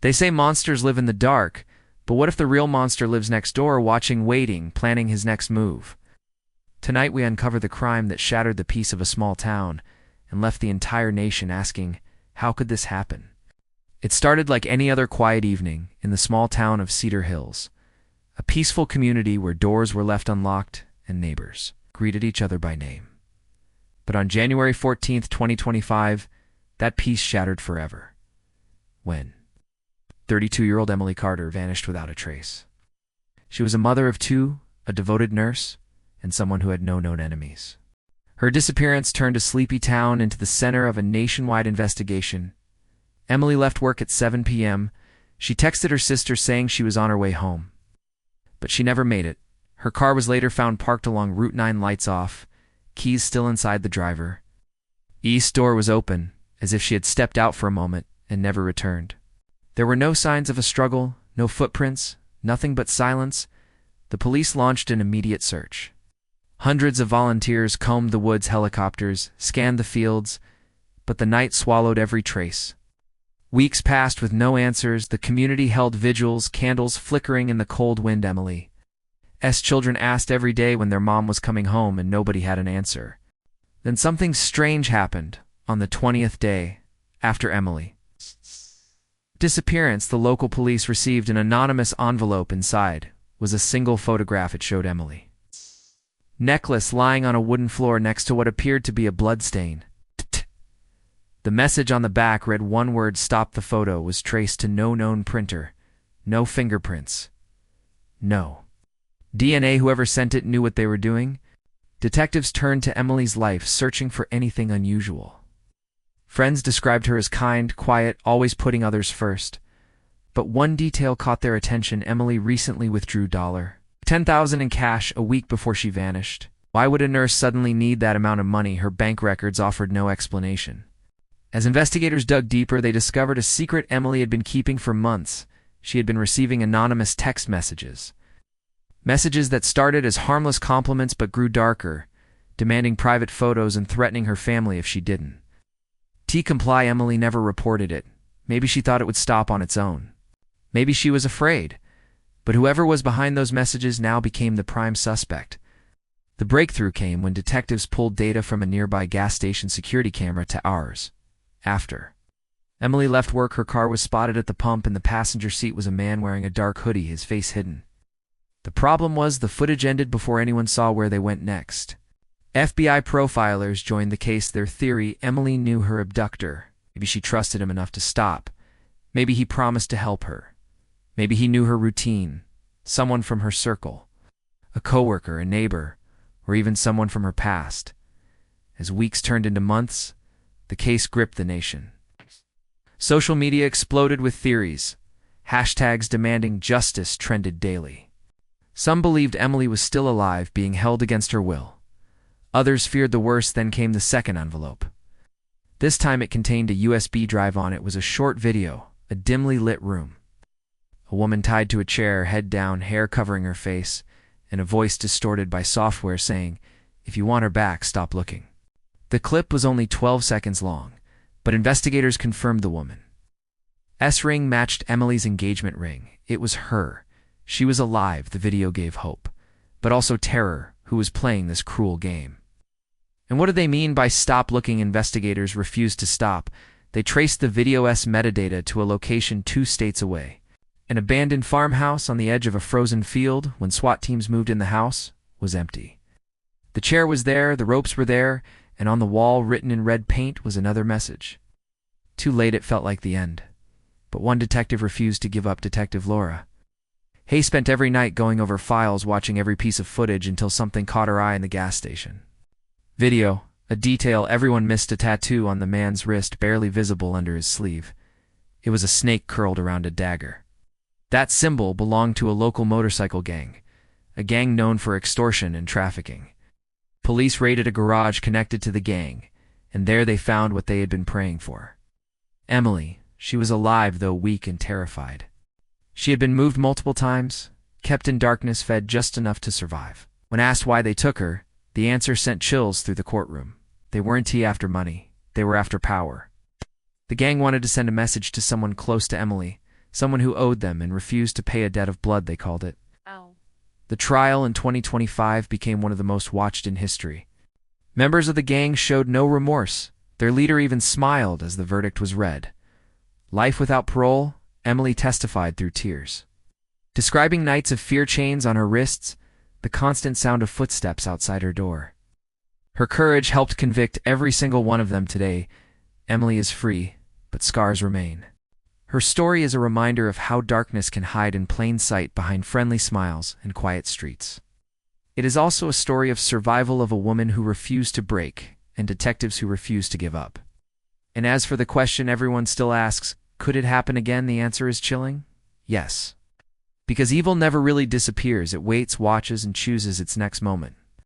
They say monsters live in the dark, but what if the real monster lives next door, watching, waiting, planning his next move? Tonight we uncover the crime that shattered the peace of a small town and left the entire nation asking, how could this happen? It started like any other quiet evening in the small town of Cedar Hills, a peaceful community where doors were left unlocked and neighbors greeted each other by name. But on January 14th, 2025, that peace shattered forever, when 32-year-old Emily Carter vanished without a trace. She was a mother of two, a devoted nurse, and someone who had no known enemies. Her disappearance turned a sleepy town into the center of a nationwide investigation. Emily left work at 7 p.m. She texted her sister saying she was on her way home. But she never made it. Her car was later found parked along Route 9, lights off, keys still inside the driver. East door was open, as if she had stepped out for a moment and never returned. There were no signs of a struggle, no footprints, nothing but silence. The police launched an immediate search. Hundreds of volunteers combed the woods, helicopters scanned the fields, but the night swallowed every trace. Weeks passed with no answers. The community held vigils, candles flickering in the cold wind. Emily's children asked every day when their mom was coming home, and nobody had an answer. Then something strange happened on the 20th day after Emily's disappearance. The local police received an anonymous envelope. Inside was a single photograph. It showed Emily's necklace lying on a wooden floor next to what appeared to be a bloodstain. The message on the back read one word: stop. The photo was traced to no known printer, no fingerprints, no DNA. Whoever sent it knew what they were doing. Detectives turned to Emily's life, searching for anything unusual. Friends described her as kind, quiet, always putting others first. But one detail caught their attention. Emily recently withdrew $10,000 in cash a week before she vanished. Why would a nurse suddenly need that amount of money? Her bank records offered no explanation. As investigators dug deeper, they discovered a secret Emily had been keeping for months. She had been receiving anonymous text messages. Messages that started as harmless compliments but grew darker, demanding private photos and threatening her family if she didn't comply. Emily never reported it. Maybe she thought it would stop on its own. Maybe she was afraid. But whoever was behind those messages now became the prime suspect. The breakthrough came when detectives pulled data from a nearby gas station security camera to hours after Emily left work. Her car was spotted at the pump. In the passenger seat was a man wearing a dark hoodie, his face hidden. The problem was the footage ended before anyone saw where they went next. FBI profilers joined the case. Their theory: Emily knew her abductor. Maybe she trusted him enough to stop. Maybe he promised to help her. Maybe he knew her routine, someone from her circle, a coworker, a neighbor, or even someone from her past. As weeks turned into months, the case gripped the nation. Social media exploded with theories. Hashtags demanding justice trended daily. Some believed Emily was still alive, being held against her will. Others feared the worst. Then came the second envelope. This time it contained a USB drive. On it was a short video, a dimly lit room. A woman tied to a chair, head down, hair covering her face, and a voice distorted by software saying, "If you want her back, stop looking." The clip was only 12 seconds long, but investigators confirmed the woman's ring matched Emily's engagement ring. It was her. She was alive. The video gave hope, but also terror. Who was playing this cruel game? And what did they mean by stop looking? Investigators refused to stop. They traced the video's metadata to a location 2 states away. An abandoned farmhouse on the edge of a frozen field. When SWAT teams moved in, the house was empty. The chair was there, the ropes were there, and on the wall, written in red paint, was another message. Too late. It felt like the end. But one detective refused to give up. Detective Laura Hay spent every night going over files, watching every piece of footage until something caught her eye in the gas station. Video, a detail everyone missed: a tattoo on the man's wrist, barely visible under his sleeve. It was a snake curled around a dagger. That symbol belonged to a local motorcycle gang, a gang known for extortion and trafficking. Police raided a garage connected to the gang, and there they found what they had been praying for. Emily. She was alive, though weak and terrified. She had been moved multiple times, kept in darkness, fed just enough to survive. When asked why they took her, the answer sent chills through the courtroom. They weren't after money. They were after power. The gang wanted to send a message to someone close to Emily, someone who owed them and refused to pay a debt of blood, they called it. Oh. The trial in 2025 became one of the most watched in history. Members of the gang showed no remorse. Their leader even smiled as the verdict was read. Life without parole, Emily testified through tears. Describing nights of fear, chains on her wrists, the constant sound of footsteps outside her door. Her courage helped convict every single one of them today. Emily is free, but scars remain. Her story is a reminder of how darkness can hide in plain sight behind friendly smiles and quiet streets. It is also a story of survival of a woman who refused to break and detectives who refused to give up. And as for the question everyone still asks, could it happen again? The answer is chilling. Yes. Because evil never really disappears, it waits, watches, and chooses its next moment.